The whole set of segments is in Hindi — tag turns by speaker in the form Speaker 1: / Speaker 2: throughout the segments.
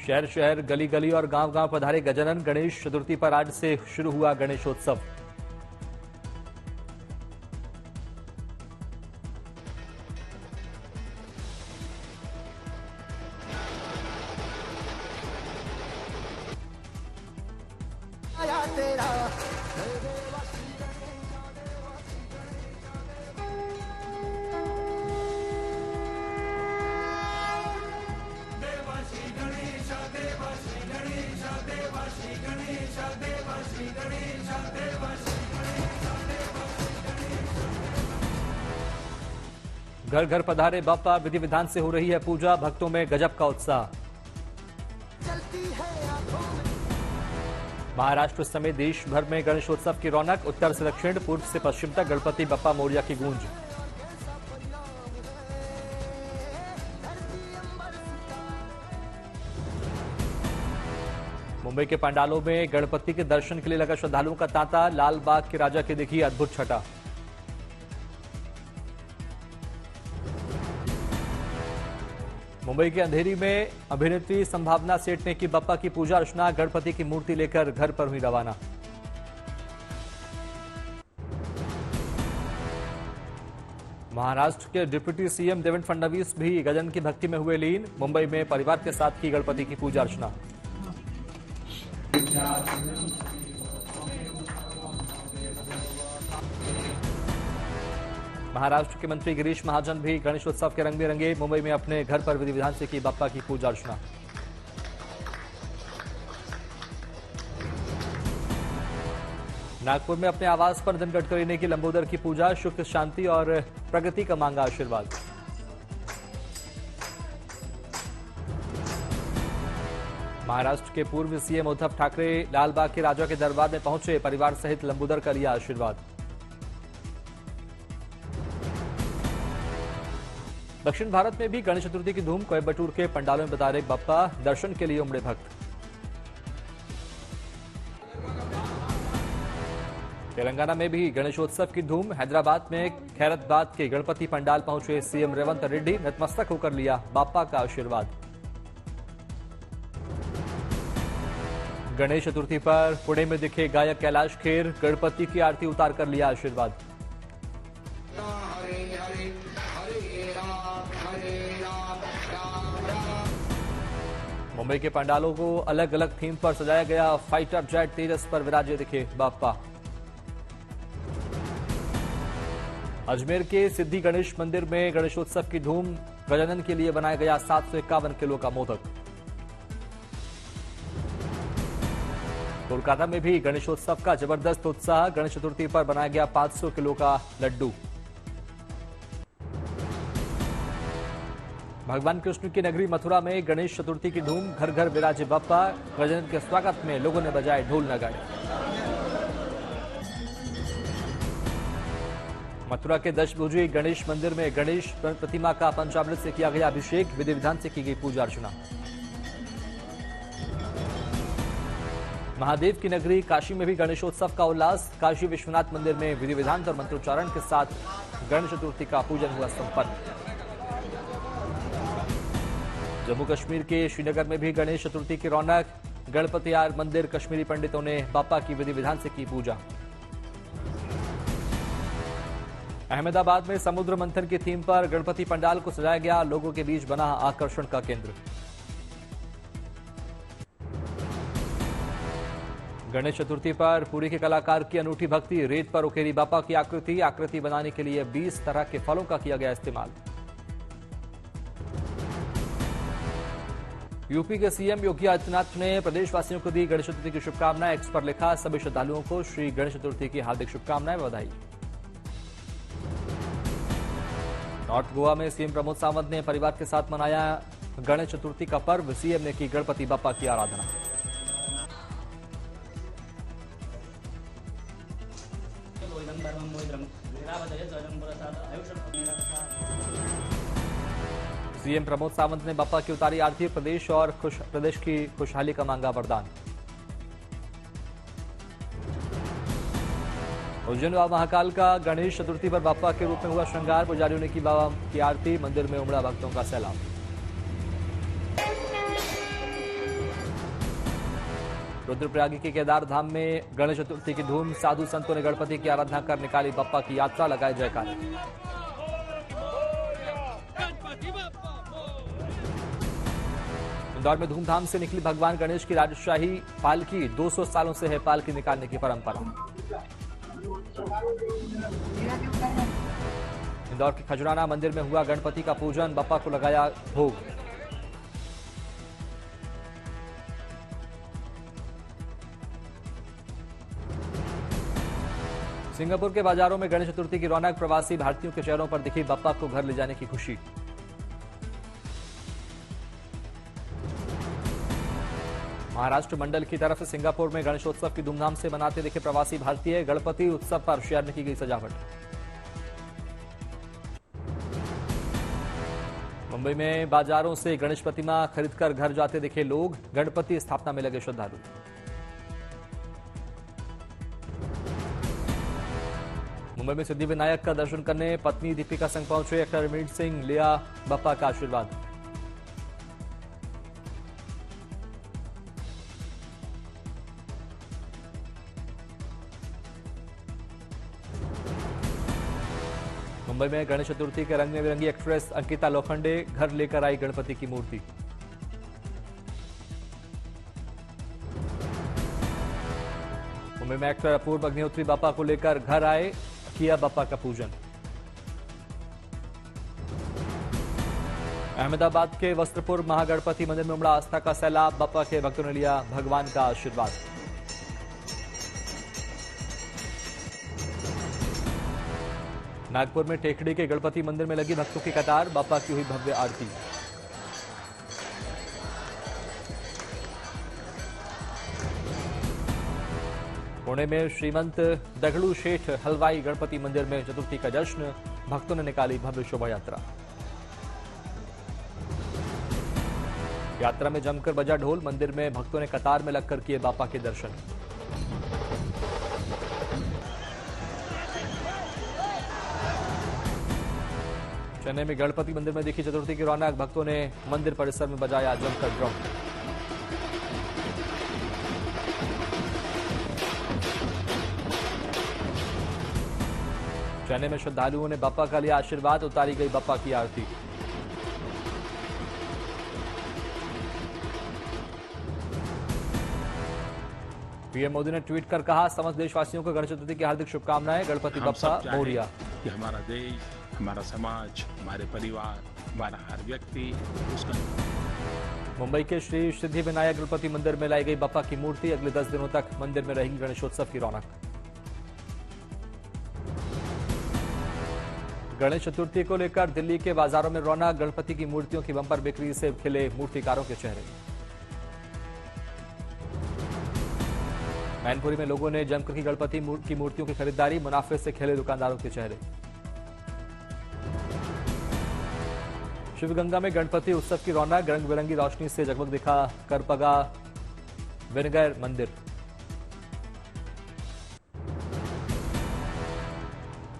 Speaker 1: शहर शहर गली गली और गांव गांव पधारे गजानन। गणेश चतुर्थी पर आज से शुरू हुआ गणेशोत्सव। घर घर पधारे बाप्पा, विधि विधान से हो रही है पूजा। भक्तों में गजब का उत्साह। महाराष्ट्र समेत देश भर में गणेशोत्सव की रौनक। उत्तर से दक्षिण, पूर्व से पश्चिम तक गणपति बप्पा मोरया की गूंज। मुंबई के पंडालों में गणपति के दर्शन के लिए लगा श्रद्धालुओं का तांता। लाल बाग के राजा की देखी अद्भुत छटा। मुंबई के अंधेरी में अभिनेत्री संभावना सेठ ने की बप्पा की पूजा अर्चना। गणपति की मूर्ति लेकर घर पर हुई रवाना। महाराष्ट्र के डिप्टी सीएम देवेंद्र फडणवीस भी गजानन की भक्ति में हुए लीन। मुंबई में परिवार के साथ की गणपति की पूजा अर्चना। महाराष्ट्र के मंत्री गिरीश महाजन भी गणेशोत्सव के रंग में रंगे। मुंबई में अपने घर पर विधि विधान से की बप्पा की पूजा अर्चना। नागपुर में अपने आवास पर नितिन गडकरी ने की लंबोदर की पूजा। सुख शांति और प्रगति का मांगा आशीर्वाद। महाराष्ट्र के पूर्व सीएम उद्धव ठाकरे लालबाग के राजा के दरबार में पहुंचे। परिवार सहित लंबोदर का लिया आशीर्वाद। दक्षिण भारत में भी गणेश चतुर्थी की धूम। कोयम्बटूर के पंडालों में बता रहे बप्पा, दर्शन के लिए उमड़े भक्त। तेलंगाना में भी गणेशोत्सव की धूम। हैदराबाद में खैरताबाद के गणपति पंडाल पहुंचे सीएम रेवंत रेड्डी। नतमस्तक होकर लिया बाप्पा का आशीर्वाद। गणेश चतुर्थी पर पुणे में दिखे गायक कैलाश खेर। गणपति की आरती उतार कर लिया आशीर्वाद। मुंबई के पंडालों को अलग अलग थीम पर सजाया गया। फाइटर जेट तेजस पर विराजे दिखे बाप्पा। अजमेर के सिद्धि गणेश मंदिर में गणेशोत्सव की धूम। गजानन के लिए बनाया गया 751 किलो का मोदक। कोलकाता में भी गणेशोत्सव का जबरदस्त उत्साह। गणेश चतुर्थी पर बनाया गया 500 किलो का लड्डू। भगवान कृष्ण की नगरी मथुरा में गणेश चतुर्थी की धूम। घर घर विराजे बप्पा। गजानन के स्वागत में लोगों ने बजाए ढोल नगाड़े। मथुरा के दशभुजी गणेश मंदिर में गणेश प्रतिमा का पंचामृत से किया गया अभिषेक। विधि विधान से की गई पूजा अर्चना। महादेव की नगरी काशी में भी गणेशोत्सव का उल्लास। काशी विश्वनाथ मंदिर में विधि विधान और मंत्रोच्चारण के साथ गणेश चतुर्थी का पूजन हुआ संपन्न। जम्मू कश्मीर के श्रीनगर में भी गणेश चतुर्थी की रौनक। गणपति यार मंदिर कश्मीरी पंडितों ने बाप्पा की विधि विधान से की पूजा। अहमदाबाद में समुद्र मंथन की थीम पर गणपति पंडाल को सजाया गया। लोगों के बीच बना आकर्षण का केंद्र। गणेश चतुर्थी पर पुरी के कलाकार की अनूठी भक्ति। रेत पर उकेरी बाप्पा की आकृति बनाने के लिए 20 तरह के फलों का किया गया इस्तेमाल। यूपी के सीएम योगी आदित्यनाथ ने प्रदेशवासियों को दी गणेश चतुर्थी की शुभकामनाएं। एक्स पर लिखा, सभी श्रद्धालुओं को श्री गणेश चतुर्थी की हार्दिक शुभकामनाएं, बधाई। नॉर्थ गोवा में सीएम प्रमोद सावंत ने परिवार के साथ मनाया गणेश चतुर्थी का पर्व। सीएम ने की गणपति बप्पा की आराधना। सीएम प्रमोद सावंत ने बप्पा की उतारी आरती। प्रदेश की खुशहाली का मांगा वरदान। उज्जैन बाबा महाकाल का गणेश चतुर्थी पर बाप्पा के रूप में हुआ श्रृंगार। पुजारियों ने की बाबा की आरती। मंदिर में उमड़ा भक्तों का सैलाब। रुद्रप्रयाग के केदार धाम में गणेश चतुर्थी की धूम, साधु संतों ने गणपति की आराधना कर निकाली बप्पा की यात्रा, लगाए जयकारे। इंदौर में धूमधाम से निकली भगवान गणेश की राजशाही पालकी, 200 सालों से है पालकी निकालने की परंपरा। इंदौर के खजुराना मंदिर में हुआ गणपति का पूजन, बप्पा को लगाया भोग। सिंगापुर के बाजारों में गणेश चतुर्थी की रौनक, प्रवासी भारतीयों के चेहरों पर दिखी बप्पा को घर ले जाने की खुशी। महाराष्ट्र मंडल की तरफ से सिंगापुर में गणेशोत्सव की धूमधाम से मनाते दिखे प्रवासी भारतीय, गणपति उत्सव पर शहर में की गई सजावट। मुंबई में बाजारों से गणेश प्रतिमा खरीदकर घर जाते दिखे लोग, गणपति स्थापना में लगे श्रद्धालु। मुंबई में सिद्धिविनायक का दर्शन करने पत्नी दीपिका संग पहुंचे एक्टर रणवीर सिंह, लिया बप्पा का आशीर्वाद। मुंबई में गणेश चतुर्थी के रंग में बिरंगी एक्ट्रेस अंकिता लोखंडे घर लेकर आई गणपति की मूर्ति। मुंबई में एक्टर अपूर्व अग्निहोत्री बप्पा को लेकर घर आए, किया बप्पा का पूजन। अहमदाबाद के वस्त्रपुर महागणपति मंदिर में उमड़ा आस्था का सैलाब, बप्पा के भक्तों ने लिया भगवान का आशीर्वाद। नागपुर में टेकड़ी के गणपति मंदिर में लगी भक्तों की कतार, बप्पा की हुई भव्य आरती। पुणे में श्रीमंत दगड़ू शेठ हलवाई गणपति मंदिर में चतुर्थी का जश्न, भक्तों ने निकाली भव्य शोभा यात्रा। यात्रा में जमकर बजा ढोल, मंदिर में भक्तों ने कतार में लगकर किए बप्पा के दर्शन। चेन्नई में गणपति मंदिर में दिखी चतुर्थी की रौनक, भक्तों ने मंदिर परिसर में बजाया जमकर ड्रम। चेन्नई में श्रद्धालुओं ने बप्पा का लिया आशीर्वाद, उतारी गई बप्पा की आरती। पीएम मोदी ने ट्वीट कर कहा, समस्त देशवासियों को गणेश चतुर्थी की हार्दिक शुभकामनाएं, गणपति बप्पा मोरिया।
Speaker 2: कि हमारा देश, हमारा समाज, हमारे परिवार, हमारा हर व्यक्ति उसका।
Speaker 1: मुंबई के श्री सिद्धिविनायक गणपति मंदिर में लाई गई बप्पा की मूर्ति, अगले 10 दिनों तक मंदिर में रहेगी गणेशोत्सव की रौनक। गणेश चतुर्थी को लेकर दिल्ली के बाजारों में रौनक, गणपति की मूर्तियों की बम्पर बिक्री से खिले मूर्तिकारों के चेहरे। मैनपुरी में लोगों ने जमकर की गणपति की मूर्तियों की खरीदारी, मुनाफे से खेले दुकानदारों के चेहरे। शिवगंगा में गणपति उत्सव की रौनक, रंग बिरंगी रोशनी से जगमग दिखा करपगा विनगर मंदिर।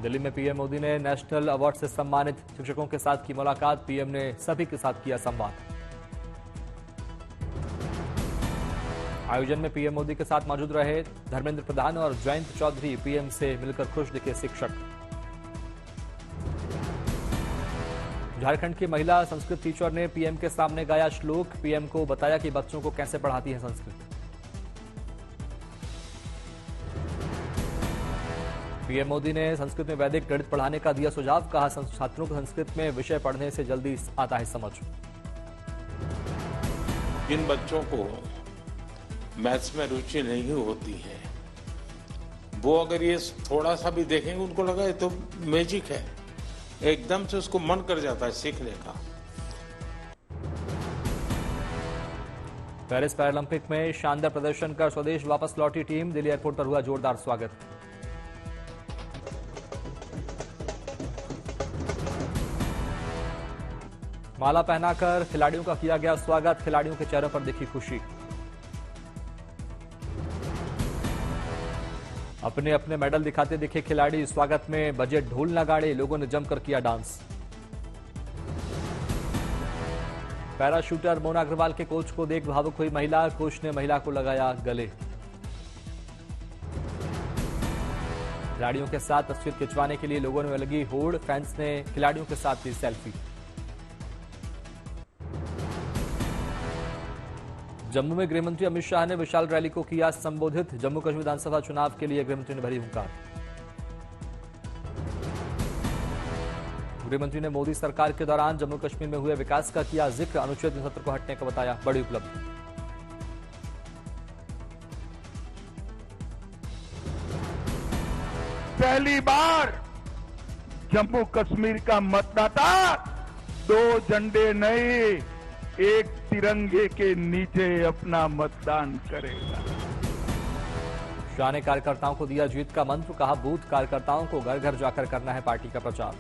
Speaker 1: दिल्ली में पीएम मोदी ने नेशनल अवार्ड से सम्मानित शिक्षकों के साथ की मुलाकात, पीएम ने सभी के साथ किया संवाद। आयोजन में पीएम मोदी के साथ मौजूद रहे धर्मेंद्र प्रधान और जयंत चौधरी, पीएम से मिलकर खुश दिखे शिक्षक। झारखंड की महिला संस्कृत टीचर ने पीएम के सामने गाया श्लोक, पीएम को बताया कि बच्चों को कैसे पढ़ाती है संस्कृत। पीएम मोदी ने संस्कृत में वैदिक गणित पढ़ाने का दिया सुझाव, कहा छात्रों को संस्कृत में विषय पढ़ने से जल्दी आता है समझ।
Speaker 2: जिन बच्चों को मैथ्स में रुचि नहीं होती है, वो अगर ये थोड़ा सा भी देखेंगे उनको लगा ये तो मैजिक है, एकदम से उसको मन कर जाता है सीखने का।
Speaker 1: पेरिस पैरालंपिक में शानदार प्रदर्शन कर स्वदेश वापस लौटी टीम, दिल्ली एयरपोर्ट पर हुआ जोरदार स्वागत। माला पहनाकर खिलाड़ियों का किया गया स्वागत, खिलाड़ियों के चेहरों पर दिखी खुशी। अपने अपने मेडल दिखाते दिखे खिलाड़ी, स्वागत में बजे ढोल नगाड़े, लोगों ने जमकर किया डांस। पैराशूटर मोना अग्रवाल के कोच को देख भावुक हुई महिला, कोच ने महिला को लगाया गले। खिलाड़ियों के साथ तस्वीर खिंचवाने के लिए लोगों में लगी होड़, फैंस ने खिलाड़ियों के साथ ली सेल्फी। जम्मू में गृहमंत्री अमित शाह ने विशाल रैली को किया संबोधित। जम्मू कश्मीर विधानसभा चुनाव के लिए गृहमंत्री ने भरी हुंकार। गृहमंत्री ने मोदी सरकार के दौरान जम्मू कश्मीर में हुए विकास का किया जिक्र। अनुच्छेद 370 को हटने को बताया बड़ी उपलब्धि।
Speaker 3: पहली बार जम्मू कश्मीर का मतदाता 2 झंडे नहीं, एक तिरंगे के नीचे अपना मतदान करेगा।
Speaker 1: शाह ने कार्यकर्ताओं को दिया जीत का मंत्र, कहा बूथ कार्यकर्ताओं को घर घर जाकर करना है पार्टी का प्रचार।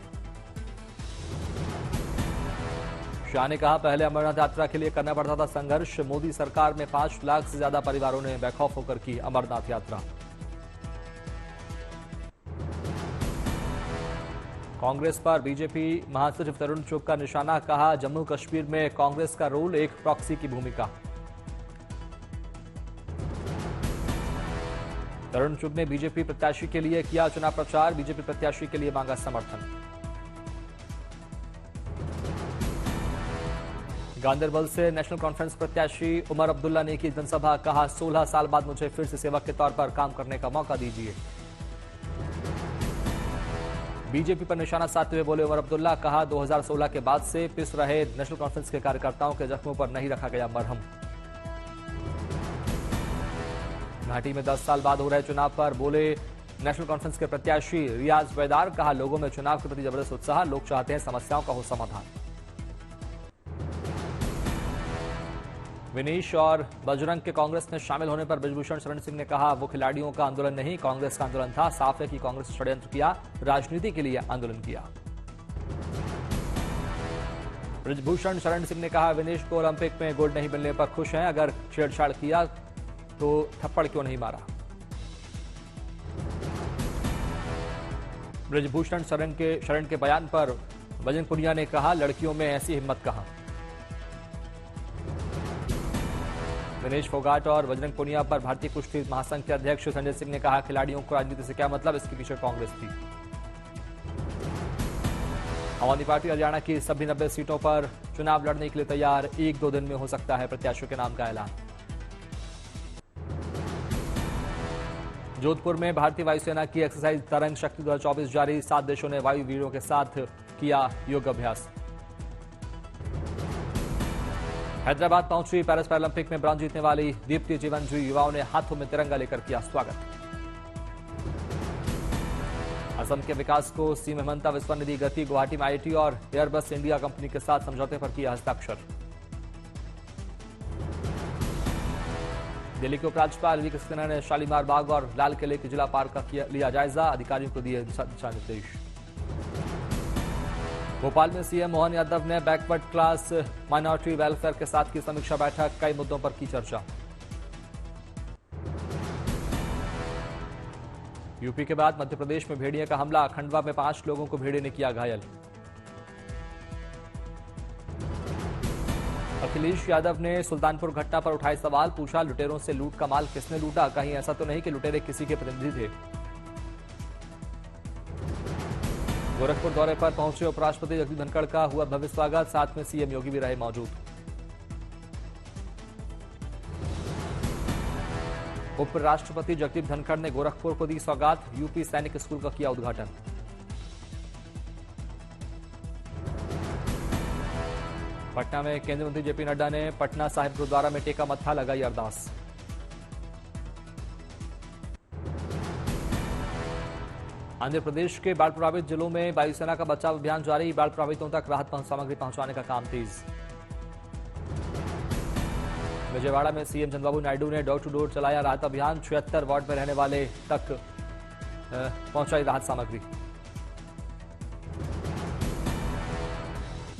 Speaker 1: शाह ने कहा पहले अमरनाथ यात्रा के लिए करना पड़ता था संघर्ष, मोदी सरकार में 5 लाख से ज्यादा परिवारों ने बेखौफ होकर की अमरनाथ यात्रा। कांग्रेस पर बीजेपी महासचिव तरुण चुग का निशाना, कहा जम्मू कश्मीर में कांग्रेस का रोल एक प्रॉक्सी की भूमिका। तरुण चुग ने बीजेपी प्रत्याशी के लिए किया चुनाव प्रचार, बीजेपी प्रत्याशी के लिए मांगा समर्थन। गांदरबल से नेशनल कॉन्फ्रेंस प्रत्याशी उमर अब्दुल्ला ने की जनसभा, कहा 16 साल बाद मुझे फिर से सेवक के तौर पर काम करने का मौका दीजिए। बीजेपी पर निशाना साधते हुए बोले उमर अब्दुल्ला, कहा 2016 के बाद से पिस रहे नेशनल कॉन्फ्रेंस के कार्यकर्ताओं के जख्मों पर नहीं रखा गया मरहम। घाटी में 10 साल बाद हो रहे चुनाव पर बोले नेशनल कॉन्फ्रेंस के प्रत्याशी रियाज बैदार, कहा लोगों में चुनाव के प्रति जबरदस्त उत्साह, लोग चाहते हैं समस्याओं का हो समाधान। विनीश और बजरंग के कांग्रेस में शामिल होने पर बृजभूषण शरण सिंह ने कहा वो खिलाड़ियों का आंदोलन नहीं, कांग्रेस का आंदोलन था। साफ है कि कांग्रेस ने षड्यंत्र किया, राजनीति के लिए आंदोलन किया। बृजभूषण शरण सिंह ने कहा विनीश को ओलंपिक में गोल्ड नहीं मिलने पर खुश हैं, अगर छेड़छाड़ किया तो थप्पड़ क्यों नहीं मारा। बृजभूषण शरण के बयान पर बजरंग पुनिया ने कहा लड़कियों में ऐसी हिम्मत कहां। विनेश फोगाट और बजरंग पुनिया पर भारतीय कुश्ती महासंघ के अध्यक्ष संजय सिंह ने कहा खिलाड़ियों को राजनीति से क्या मतलब, इसके पीछे कांग्रेस थी। आम आदमी पार्टी हरियाणा की सभी 90 सीटों पर चुनाव लड़ने के लिए तैयार, 1-2 दिन में हो सकता है प्रत्याशियों के नाम का ऐलान। जोधपुर में भारतीय वायुसेना की एक्सरसाइज तरंग शक्ति 2024 जारी, 7 देशों ने वायु वीरों के साथ किया योग अभ्यास। हैदराबाद पहुंची पेरिस पैरालंपिक में ब्रॉन्ज जीतने वाली दीप्ति जीवनजी, युवाओं ने हाथों में तिरंगा लेकर किया स्वागत। असम के विकास को सीएम हेमंता विश्वा ने दी गति, गुवाहाटी में आईटी और एयरबस इंडिया कंपनी के साथ समझौते पर किया हस्ताक्षर। दिल्ली के उपराज्यपाल वी के सिन्हा ने शालीमार बाग और लाल किले के जिला पार्क का लिया जायजा, अधिकारियों को दिए दिशा निर्देश। भोपाल में सीएम मोहन यादव ने बैकवर्ड क्लास माइनॉरिटी वेलफेयर के साथ की समीक्षा बैठक, कई मुद्दों पर की चर्चा। यूपी के बाद मध्य प्रदेश में भेड़िए का हमला, खंडवा में 5 लोगों को भेड़िए ने किया घायल। अखिलेश यादव ने सुल्तानपुर घटना पर उठाए सवाल, पूछा लुटेरों से लूट का माल किसने लूटा, कहीं ऐसा तो नहीं कि लुटेरे किसी के प्रतिनिधि थे। गोरखपुर दौरे पर पहुंचे उपराष्ट्रपति जगदीप धनखड़ का हुआ भव्य स्वागत, साथ में सीएम योगी भी रहे मौजूद। उपराष्ट्रपति जगदीप धनखड़ ने गोरखपुर को दी सौगात, यूपी सैनिक स्कूल का किया उद्घाटन। पटना में केंद्रीय मंत्री जेपी नड्डा ने पटना साहिब गुरुद्वारा में टेका मत्था, लगाई अरदास। आंध्र प्रदेश के बाढ़ प्रभावित जिलों में वायुसेना का बचाव अभियान जारी, बाढ़ प्रभावितों तक राहत सामग्री पहुंचाने का काम तेज। विजयवाड़ा में सीएम चंद्रबाबू नायडू ने डोर टू डोर चलाया राहत अभियान, 76 वार्ड में रहने वाले तक पहुंचाई राहत सामग्री।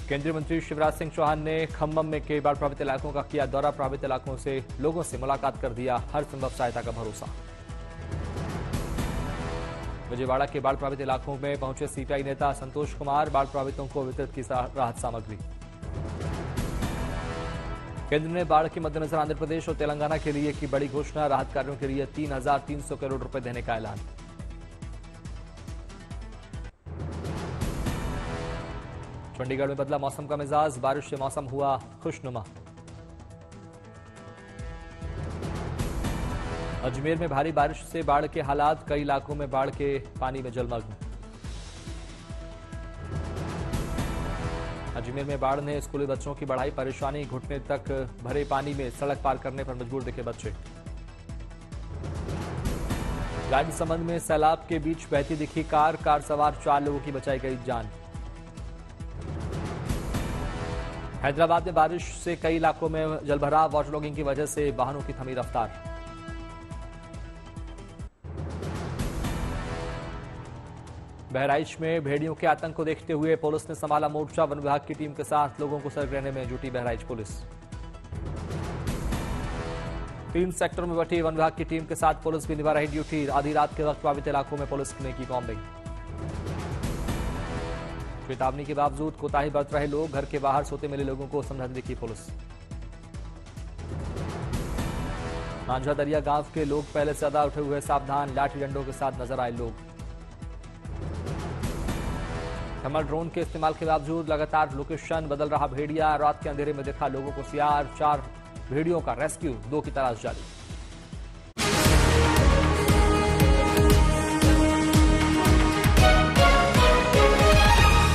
Speaker 1: केंद्रीय मंत्री शिवराज सिंह चौहान ने खम्मम में के बाढ़ प्रभावित इलाकों का किया दौरा, प्रभावित इलाकों से लोगों से मुलाकात कर दिया हर संभव सहायता का भरोसा। विजयवाड़ा के बाढ़ प्रभावित इलाकों में पहुंचे सीपीआई नेता संतोष कुमार, बाढ़ प्रभावितों को वितरित की राहत सामग्री। केंद्र ने बाढ़ के मद्देनजर आंध्र प्रदेश और तेलंगाना के लिए की बड़ी घोषणा, राहत कार्यों के लिए 3,300 करोड़ रुपए देने का ऐलान। चंडीगढ़ में बदला मौसम का मिजाज, बारिश से मौसम हुआ खुशनुमा। अजमेर में भारी बारिश से बाढ़ के हालात, कई इलाकों में बाढ़ के पानी में जलमग्न। अजमेर में बाढ़ ने स्कूली बच्चों की बढ़ाई परेशानी, घुटने तक भरे पानी में सड़क पार करने पर मजबूर दिखे बच्चे। राजसमंद में सैलाब के बीच बहती दिखी कार सवार 4 लोगों की बचाई गई जान। हैदराबाद में बारिश से कई इलाकों में जलभराव, वाटर लॉगिंग की वजह से वाहनों की थमी रफ्तार। बहराइच में भेड़ियों के आतंक को देखते हुए पुलिस ने संभाला मोर्चा, वन विभाग की टीम के साथ लोगों को सतर्क रहने में जुटी बहराइच पुलिस। 3 सेक्टरों में बटी वन विभाग की टीम के साथ पुलिस भी निभा रही ड्यूटी, आधी रात के वक्त प्रभावित इलाकों में पुलिस ने की कॉम्बिंग। चेतावनी के बावजूद कोताही बरत रहे लोग, घर के बाहर सोते मिले लोगों को समझाती दिखी पुलिस। मांझा दरिया गांव के लोग पहले से ज्यादा उठे हुए सावधान, लाठी डंडों के साथ नजर आए लोग। थर्मल ड्रोन के इस्तेमाल के बावजूद लगातार लोकेशन बदल रहा भेड़िया, रात के अंधेरे में देखा लोगों को सियार, 4 भेड़ियों का रेस्क्यू, 2 की तलाश जारी।